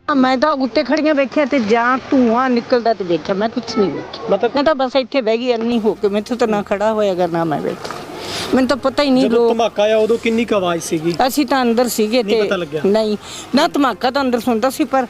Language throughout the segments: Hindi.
मैं तो उत्ते खड़ियां वेख्या ते जहाँ धुआं निकलदा ते देखिया, मैं कुछ नहीं देखिया। मतलब मैं तो बस इत्थे बह गई अन्नी होके, मैंने तो ना खड़ा होएगा ना मैं बैठी, मैंने तो पता ही नहीं। ਜਦੋਂ ਧਮਾਕਾ ਆਇਆ ਉਦੋਂ ਕਿੰਨੀ ਕੁ ਆਵਾਜ਼ ਸੀਗੀ? ਅਸੀਂ ਤਾਂ ਅੰਦਰ ਸੀਗੇ नहीं पता लग गया? नहीं ना धमाका तो अंदर सुनता सी, पर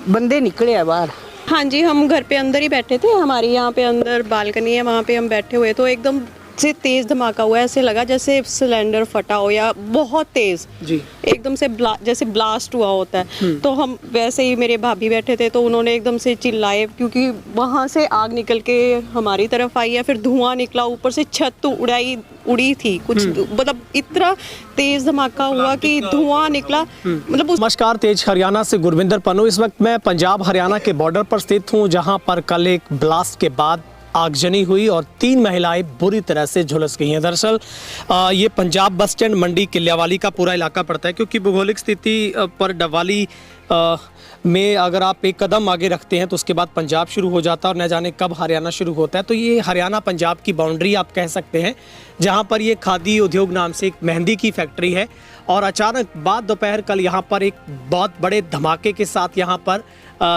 बंदे निकले आ बाहर। हाँ जी, हम घर पे अंदर ही बैठे थे, हमारे यहाँ पे अंदर बालकनी है, वहाँ पे हम बैठे हुए तो एकदम से तेज धमाका हुआ, ऐसे लगा जैसे सिलेंडर फटा हो या बहुत तेज जी एकदम से जैसे ब्लास्ट हुआ होता है। तो हम वैसे ही, मेरे भाभी बैठे थे तो उन्होंने एकदम से चिल्लाए, क्योंकि वहाँ से आग निकल के हमारी तरफ आई है, फिर धुआं निकला, ऊपर से छत तो उड़ी थी कुछ, मतलब इतना तेज धमाका हुआ कि धुआं निकला। मतलब नमस्कार, तेज हरियाणा से गुरविंदर पन्नू। इस वक्त मैं पंजाब हरियाणा के बॉर्डर पर स्थित हूँ, जहाँ पर कल एक ब्लास्ट के बाद आगजनी हुई और 3 महिलाएं बुरी तरह से झुलस गई हैं। दरअसल ये पंजाब बस स्टैंड मंडी किल्यावाली का पूरा इलाका पड़ता है, क्योंकि भौगोलिक स्थिति पर डवाली में अगर आप एक कदम आगे रखते हैं तो उसके बाद पंजाब शुरू हो जाता है और न जाने कब हरियाणा शुरू होता है। तो ये हरियाणा पंजाब की बाउंड्री आप कह सकते हैं, जहाँ पर ये खादी उद्योग नाम से एक मेहंदी की फैक्ट्री है। और अचानक बाद दोपहर कल यहाँ पर एक बहुत बड़े धमाके के साथ यहाँ पर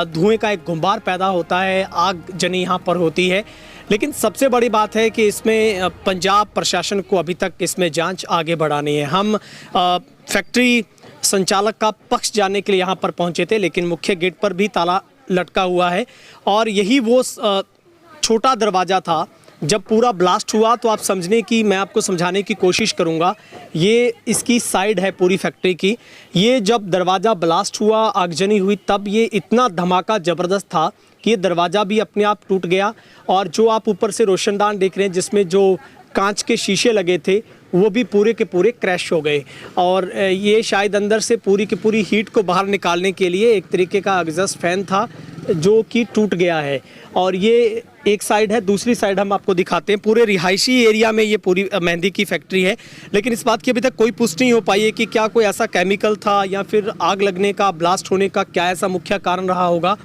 धुएं का एक गुंबार पैदा होता है, आग जनी यहाँ पर होती है। लेकिन सबसे बड़ी बात है कि इसमें पंजाब प्रशासन को अभी तक इसमें जांच आगे बढ़ानी है। हम फैक्ट्री संचालक का पक्ष जानने के लिए यहाँ पर पहुँचे थे, लेकिन मुख्य गेट पर भी ताला लटका हुआ है और यही वो छोटा दरवाज़ा था। जब पूरा ब्लास्ट हुआ तो आप समझने की, मैं आपको समझाने की कोशिश करूंगा। ये इसकी साइड है पूरी फैक्ट्री की। ये जब दरवाज़ा ब्लास्ट हुआ, आगजनी हुई, तब ये इतना धमाका ज़बरदस्त था कि ये दरवाज़ा भी अपने आप टूट गया। और जो आप ऊपर से रोशनदान देख रहे हैं, जिसमें जो कांच के शीशे लगे थे, वो भी पूरे के पूरे क्रैश हो गए। और ये शायद अंदर से पूरी की पूरी हीट को बाहर निकालने के लिए एक तरीके का एग्जॉस्ट फैन था जो कि टूट गया है। और ये एक साइड है, दूसरी साइड हम आपको दिखाते हैं। पूरे रिहायशी एरिया में ये पूरी मेहंदी की फैक्ट्री है, लेकिन इस बात की अभी तक कोई पुष्टि नहीं हो पाई है कि क्या कोई ऐसा केमिकल था या फिर आग लगने का, ब्लास्ट होने का क्या ऐसा मुख्य कारण रहा होगा।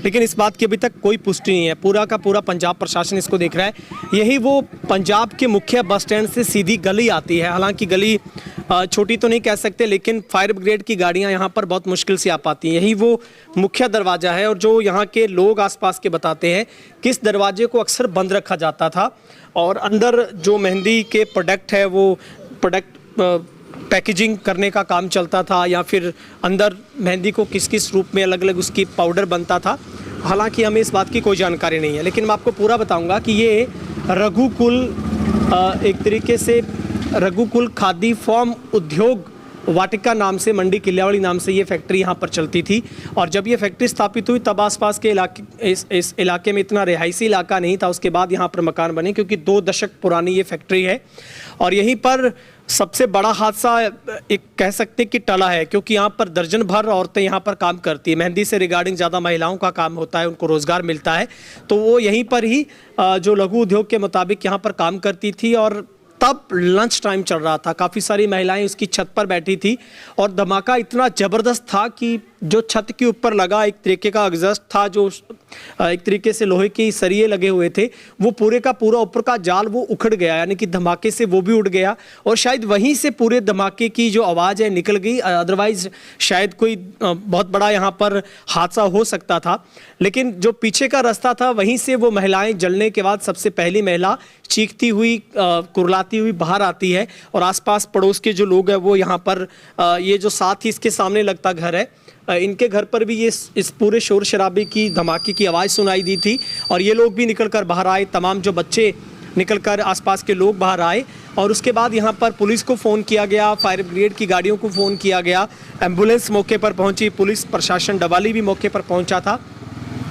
लेकिन इस बात की अभी तक कोई पुष्टि नहीं है। पूरा का पूरा पंजाब प्रशासन इसको देख रहा है। यही वो पंजाब के मुख्य बस स्टैंड से सीधी गली आती है। हालांकि गली छोटी तो नहीं कह सकते, लेकिन फायर ब्रिगेड की गाड़ियां यहाँ पर बहुत मुश्किल से आ पाती हैं। यही वो मुख्य दरवाज़ा है और जो यहाँ के लोग आसपास के बताते हैं कि इस दरवाजे को अक्सर बंद रखा जाता था और अंदर जो मेहंदी के प्रोडक्ट है वो प्रोडक्ट पैकेजिंग करने का काम चलता था, या फिर अंदर मेहंदी को किस किस रूप में अलग अलग उसकी पाउडर बनता था। हालांकि हमें इस बात की कोई जानकारी नहीं है, लेकिन मैं आपको पूरा बताऊंगा कि ये रघुकुल, एक तरीके से रघुकुल खादी फॉर्म उद्योग वाटिका नाम से, मंडी किल्यावाली नाम से ये फैक्ट्री यहाँ पर चलती थी। और जब ये फैक्ट्री स्थापित हुई तब आसपास के इलाके, इस इलाके में इतना रिहायशी इलाका नहीं था। उसके बाद यहाँ पर मकान बने, क्योंकि 2 दशक पुरानी ये फैक्ट्री है। और यहीं पर सबसे बड़ा हादसा एक कह सकते कि टला है, क्योंकि यहाँ पर दर्जन भर औरतें यहाँ पर काम करती है। मेहंदी से रिगार्डिंग ज़्यादा महिलाओं का काम होता है, उनको रोज़गार मिलता है, तो वो यहीं पर ही जो लघु उद्योग के मुताबिक यहाँ पर काम करती थी। और तब लंच टाइम चल रहा था, काफ़ी सारी महिलाएं उसकी छत पर बैठी थी और धमाका इतना ज़बरदस्त था कि जो छत के ऊपर लगा एक तरीके का एग्जॉस्ट था, जो एक तरीके से लोहे के सरिये लगे हुए थे, वो पूरे का पूरा ऊपर का जाल वो उखड़ गया, यानी कि धमाके से वो भी उड़ गया। और शायद वहीं से पूरे धमाके की जो आवाज़ है निकल गई, अदरवाइज शायद कोई बहुत बड़ा यहाँ पर हादसा हो सकता था। लेकिन जो पीछे का रास्ता था, वहीं से वो महिलाएं जलने के बाद सबसे पहली महिला चीखती हुई, कुरलाती हुई बाहर आती है। और आसपास पड़ोस के जो लोग हैं वो यहाँ पर, ये जो साथ ही इसके सामने लगता घर है, इनके घर पर भी ये इस पूरे शोर शराबे की, धमाके की आवाज़ सुनाई दी थी। और ये लोग भी निकल कर बाहर आए, तमाम जो बच्चे निकल कर, आसपास के लोग बाहर आए। और उसके बाद यहाँ पर पुलिस को फ़ोन किया गया, फायर ब्रिगेड की गाड़ियों को फ़ोन किया गया, एम्बुलेंस मौके पर पहुँची, पुलिस प्रशासन डवाली भी मौके पर पहुँचा था।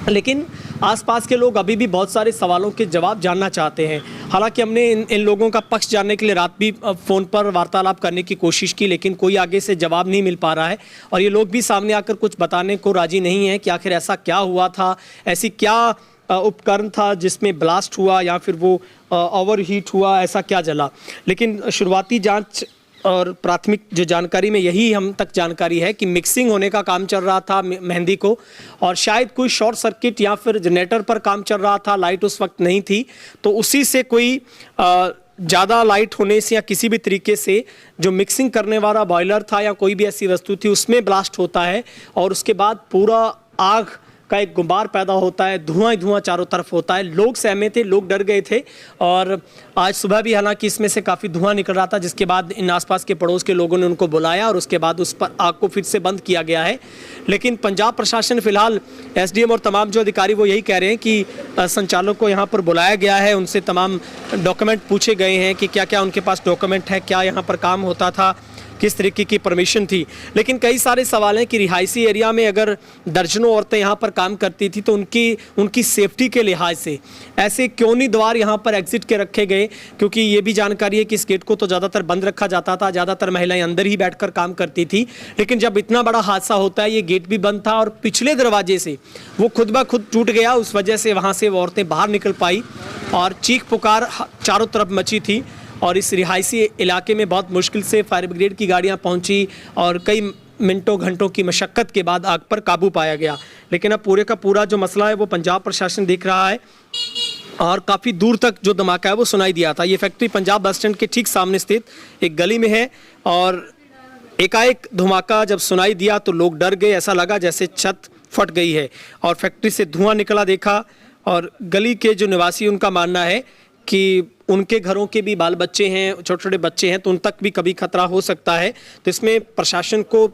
लेकिन आसपास के लोग अभी भी बहुत सारे सवालों के जवाब जानना चाहते हैं। हालांकि हमने इन लोगों का पक्ष जानने के लिए रात भी फ़ोन पर वार्तालाप करने की कोशिश की, लेकिन कोई आगे से जवाब नहीं मिल पा रहा है और ये लोग भी सामने आकर कुछ बताने को राजी नहीं है कि आखिर ऐसा क्या हुआ था, ऐसी क्या उपकरण था जिसमें ब्लास्ट हुआ या फिर वो ओवर हीट हुआ, ऐसा क्या जला। लेकिन शुरुआती जांच और प्राथमिक जो जानकारी में यही हम तक जानकारी है कि मिक्सिंग होने का काम चल रहा था मेहंदी को, और शायद कोई शॉर्ट सर्किट या फिर जनरेटर पर काम चल रहा था, लाइट उस वक्त नहीं थी, तो उसी से कोई ज़्यादा लाइट होने से या किसी भी तरीके से जो मिक्सिंग करने वाला बॉयलर था या कोई भी ऐसी वस्तु थी उसमें ब्लास्ट होता है और उसके बाद पूरा आग का एक गुबार पैदा होता है, धुआं ही धुआं चारों तरफ होता है। लोग सहमे थे, लोग डर गए थे और आज सुबह भी हालांकि इसमें से काफ़ी धुआं निकल रहा था, जिसके बाद इन आसपास के पड़ोस के लोगों ने उनको बुलाया और उसके बाद उस पर आग को फिर से बंद किया गया है। लेकिन पंजाब प्रशासन फिलहाल एसडीएम और तमाम जो अधिकारी वो यही कह रहे हैं कि संचालक को यहाँ पर बुलाया गया है, उनसे तमाम डॉक्यूमेंट पूछे गए हैं कि क्या क्या उनके पास डॉक्यूमेंट है, क्या यहाँ पर काम होता था, किस तरीके की परमिशन थी। लेकिन कई सारे सवाल हैं कि रिहायशी एरिया में अगर दर्जनों औरतें यहाँ पर काम करती थी तो उनकी सेफ्टी के लिहाज से ऐसे क्यों नहीं द्वार यहाँ पर एग्जिट के रखे गए, क्योंकि ये भी जानकारी है कि इस गेट को तो ज़्यादातर बंद रखा जाता था, ज़्यादातर महिलाएं अंदर ही बैठकर काम करती थी। लेकिन जब इतना बड़ा हादसा होता है, ये गेट भी बंद था और पिछले दरवाजे से वो खुद ब खुद टूट गया, उस वजह से वहाँ से वो औरतें बाहर निकल पाई और चीख पुकार चारों तरफ मची थी और इस रिहायशी इलाके में बहुत मुश्किल से फायर ब्रिगेड की गाड़ियां पहुंची और कई मिनटों घंटों की मशक्क़त के बाद आग पर काबू पाया गया। लेकिन अब पूरे का पूरा जो मसला है वो पंजाब प्रशासन देख रहा है और काफ़ी दूर तक जो धमाका है वो सुनाई दिया था। ये फैक्ट्री पंजाब बस स्टैंड के ठीक सामने स्थित एक गली में है और एकाएक धमाका जब सुनाई दिया तो लोग डर गए, ऐसा लगा जैसे छत फट गई है और फैक्ट्री से धुआं निकला देखा। और गली के जो निवासी, उनका मानना है कि उनके घरों के भी बाल बच्चे हैं, छोटे छोटे बच्चे हैं, तो उन तक भी कभी खतरा हो सकता है। तो इसमें प्रशासन को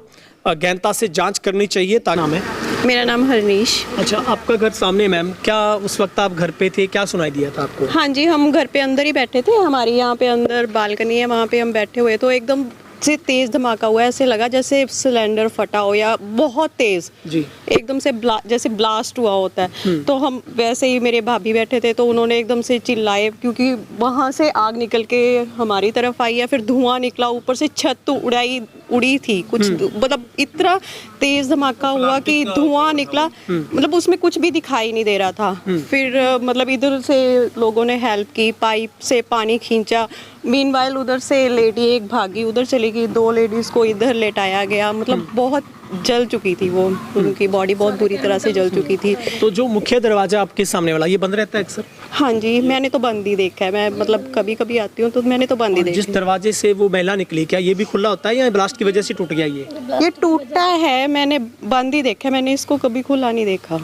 गहनता से जांच करनी चाहिए। नाम है? मेरा नाम हरनीश। अच्छा, आपका घर सामने मैम, क्या उस वक्त आप घर पे थे, क्या सुनाई दिया था आपको? हाँ जी, हम घर पे अंदर ही बैठे थे, हमारी यहाँ पे अंदर बालकनी है, वहाँ पे हम बैठे हुए तो एकदम से तेज धमाका हुआ, ऐसे लगा जैसे सिलेंडर फटा हो या बहुत तेज जी, एकदम से जैसे ब्लास्ट हुआ होता है। तो हम वैसे ही, मेरे भाभी बैठे थे तो उन्होंने एकदम से चिल्लाए क्योंकि वहाँ से आग निकल के हमारी तरफ आई है, फिर धुआं निकला, ऊपर से छत तो उड़ी थी कुछ, मतलब इतना तेज धमाका हुआ कि धुआं निकला, मतलब उसमें कुछ भी दिखाई नहीं दे रहा था। फिर मतलब इधर से लोगों ने हेल्प की, पाइप से पानी खींचा, मीनवाइल उधर से लेडी एक भागी, उधर चली गई, 2 लेडीज को इधर लेटाया गया, मतलब बहुत जल चुकी थी वो, उनकी बॉडी बहुत बुरी तरह से जल चुकी थी। तो जो मुख्य दरवाजा आपके सामने वाला, ये बंद रहता है अक्सर? हाँ जी, मैंने तो बंद ही देखा है, मैं मतलब कभी कभी आती हूँ तो मैंने तो बंद ही देखा। जिस दरवाजे से वो महिला निकली, क्या ये भी खुला होता है या ब्लास्ट की वजह से टूट गया? ये टूटा है, मैंने बंद ही देखा, मैंने इसको कभी खुला नहीं देखा।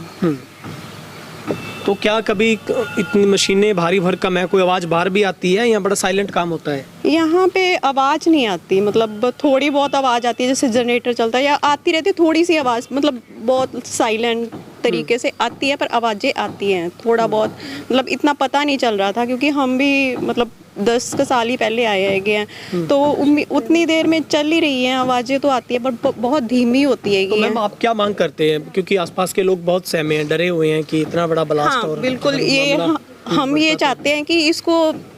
तो क्या कभी इतनी मशीनें भारी भरकम है, कोई आवाज़ बाहर भी आती है या बड़ा साइलेंट काम होता है? यहाँ पे आवाज़ नहीं आती, मतलब थोड़ी बहुत आवाज़ आती है, जैसे जनरेटर चलता है या आती रहती है थोड़ी सी आवाज़, मतलब बहुत साइलेंट तरीके से आती है, पर आवाज़ें आती हैं थोड़ा बहुत, मतलब इतना पता नहीं चल रहा था क्योंकि हम भी मतलब 10 साल ही पहले आए हैं, तो उतनी देर में चल ही रही हैं, आवाज़ें तो आती है पर बहुत धीमी होती है। तो मैम आप क्या मांग करते हैं, क्योंकि आसपास के लोग बहुत सहमे हैं, डरे हुए हैं कि इतना बड़ा ब्लास्ट हाँ, बिल्कुल, ये हम ये चाहते हैं कि इसको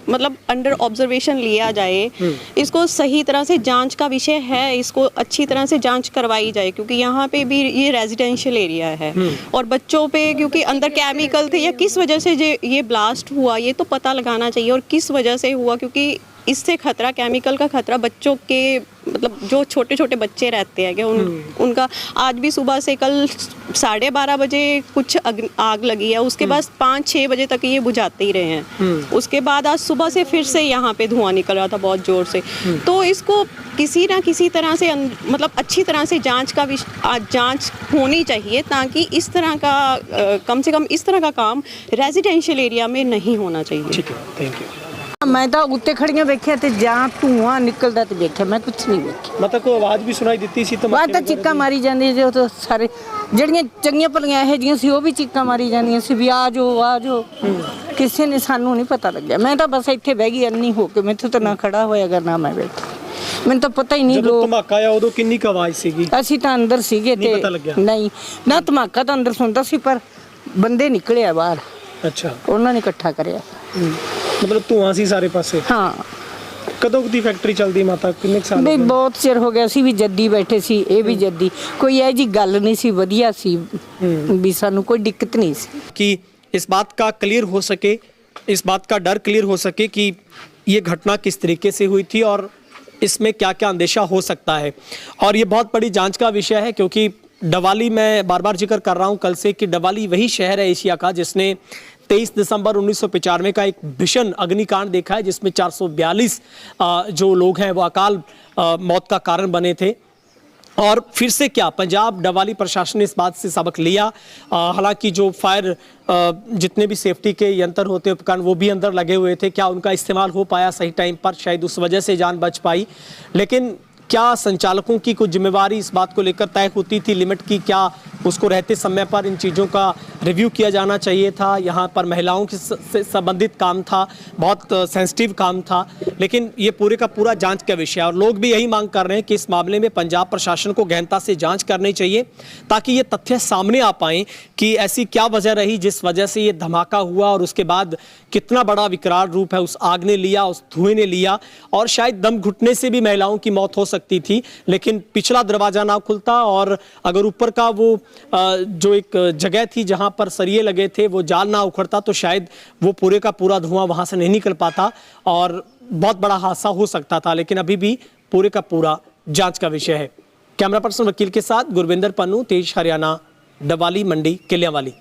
मतलब अंडर ऑब्जर्वेशन लिया जाए, इसको सही तरह से जांच का विषय है, इसको अच्छी तरह से जांच करवाई जाए क्योंकि यहाँ पे भी ये रेजिडेंशियल एरिया है और बच्चों पे क्योंकि अंदर केमिकल थे या किस वजह से ये ब्लास्ट हुआ ये तो पता लगाना चाहिए और किस वजह से हुआ, क्योंकि इससे खतरा, केमिकल का खतरा बच्चों के, मतलब जो छोटे छोटे बच्चे रहते हैं क्या उनका, आज भी सुबह से कल 12:30 बजे कुछ आग लगी है, उसके बाद 5-6 बजे तक ये बुझाते ही रहे हैं, उसके बाद आज सुबह से फिर से यहाँ पे धुआं निकल रहा था बहुत जोर से। तो इसको किसी ना किसी तरह से मतलब अच्छी तरह से जांच होनी चाहिए ताकि इस तरह का कम से कम इस तरह का काम रेजिडेंशियल एरिया में नहीं होना चाहिए। ठीक है, थैंक यू। मैं तो उत्ते खड़ियां वेख्या ते जहां धुआं निकलदा ते देखिया, मैं कुछ नहीं वेख्या। मतलब कोई आवाज़ भी सुनाई ਦਿੱਤੀ ਸੀ? बात तो चिक्का मारी जांदी जो तो सारे ਜਿਹੜੀਆਂ ਚੰਗੀਆਂ ਭਲੀਆਂ ਇਹ ਜੀਆਂ ਸੀ ਉਹ ਵੀ ਚੀਕਾਂ ਮਾਰੀ ਜਾਂਦੀਆਂ ਸੀ ਵੀ ਆ ਜਾਓ ਕਿਸੇ ਨੇ ਸਾਨੂੰ ਨਹੀਂ ਪਤਾ ਲੱਗਿਆ। ਮੈਂ ਤਾਂ ਬਸ ਇੱਥੇ ਬਹਿ ਗਈ ਅੰਨੀ ਹੋ ਕੇ, ਮੈਥੋਂ ਤਾਂ ਨਾ ਖੜਾ ਹੋਇਆਗਾ ਨਾ ਮੈਂ ਬੈਠੀ, ਮੈਨੂੰ ਤਾਂ ਪਤਾ ਹੀ ਨਹੀਂ। ਜਦੋਂ ਧਮਾਕਾ ਆਇਆ ਉਦੋਂ ਕਿੰਨੀ ਕੁ ਆਵਾਜ਼ ਸੀਗੀ? ਅਸੀਂ ਤਾਂ ਅੰਦਰ ਸੀਗੇ ਤੇ ਨਹੀਂ ਪਤਾ ਲੱਗਿਆ? ਨਹੀਂ ਨਾ, ਧਮਾਕਾ ਤਾਂ ਅੰਦਰ ਸੁਣਦਾ ਸੀ ਪਰ ਬੰਦੇ ਨਿਕਲੇ ਆ ਬਾਹਰ, ਅੱਛਾ, ਉਹਨਾਂ ਨੇ ਇਕੱਠਾ ਕਰਿਆ। ਮਤਲਬ ਧੂਆਂ ਸੀ ਸਾਰੇ ਪਾਸੇ। ਹਾਂ ਕਦੋਂ ਦੀ ਫੈਕਟਰੀ ਚੱਲਦੀ ਮਾਤਾ, ਕਿੰਨੇ ਕੁ ਸਾਲ ਹੋ ਵੀ ਗਏ? ਬਹੁਤ ਚਿਰ ਹੋ ਗਿਆ ਸੀ, ਵੀ ਜੱਦੀ ਬੈਠੇ ਸੀ, ਇਹ ਵੀ ਜੱਦੀ, ਕੋਈ ਇਹ ਜੀ ਗੱਲ ਨਹੀਂ ਸੀ, ਵਧੀਆ ਸੀ, ਵੀ ਸਾਨੂੰ ਕੋਈ ਦਿੱਕਤ ਨਹੀਂ ਸੀ। कि इस बात का क्लियर हो सके, इस बात का डर क्लियर हो सके कि ये घटना किस तरीके से हुई थी और इसमें क्या क्या अंदेशा हो सकता है। और ये बहुत बड़ी जांच का विषय है, क्योंकि डवाली, मैं बार बार जिक्र कर रहा हूँ कल से, कि डवाली वही शहर है एशिया का जिसने 23 दिसंबर 1995 का एक भीषण अग्निकांड देखा है, जिसमें 442 जो लोग हैं वो अकाल मौत का कारण बने थे। और फिर से क्या पंजाब डवाली प्रशासन ने इस बात से सबक लिया। हालांकि जो फायर जितने भी सेफ्टी के यंत्र होते उपकरण वो भी अंदर लगे हुए थे, क्या उनका इस्तेमाल हो पाया सही टाइम पर, शायद उस वजह से जान बच पाई। लेकिन क्या संचालकों की कुछ जिम्मेवारी इस बात को लेकर तय होती थी लिमिट की, क्या उसको रहते समय पर इन चीज़ों का रिव्यू किया जाना चाहिए था। यहाँ पर महिलाओं के से संबंधित काम था, बहुत सेंसिटिव काम था, लेकिन ये पूरे का पूरा जांच का विषय है। और लोग भी यही मांग कर रहे हैं कि इस मामले में पंजाब प्रशासन को गहनता से जांच करनी चाहिए, ताकि ये तथ्य सामने आ पाएँ कि ऐसी क्या वजह रही जिस वजह से ये धमाका हुआ, और उसके बाद कितना बड़ा विकराल रूप है उस आग ने लिया, उस धुएं ने लिया। और शायद दम घुटने से भी महिलाओं की मौत हो सकती थी, लेकिन पिछला दरवाज़ा ना खुलता, और अगर ऊपर का वो जो एक जगह थी जहां पर सरिये लगे थे वो जाल ना उखड़ता, तो शायद वो पूरे का पूरा धुआं वहां से नहीं निकल पाता और बहुत बड़ा हादसा हो सकता था। लेकिन अभी भी पूरे का पूरा जांच का विषय है। कैमरा पर्सन वकील के साथ गुरविंदर पन्नू, तेज हरियाणा, डवाली मंडी, किलियांवाली।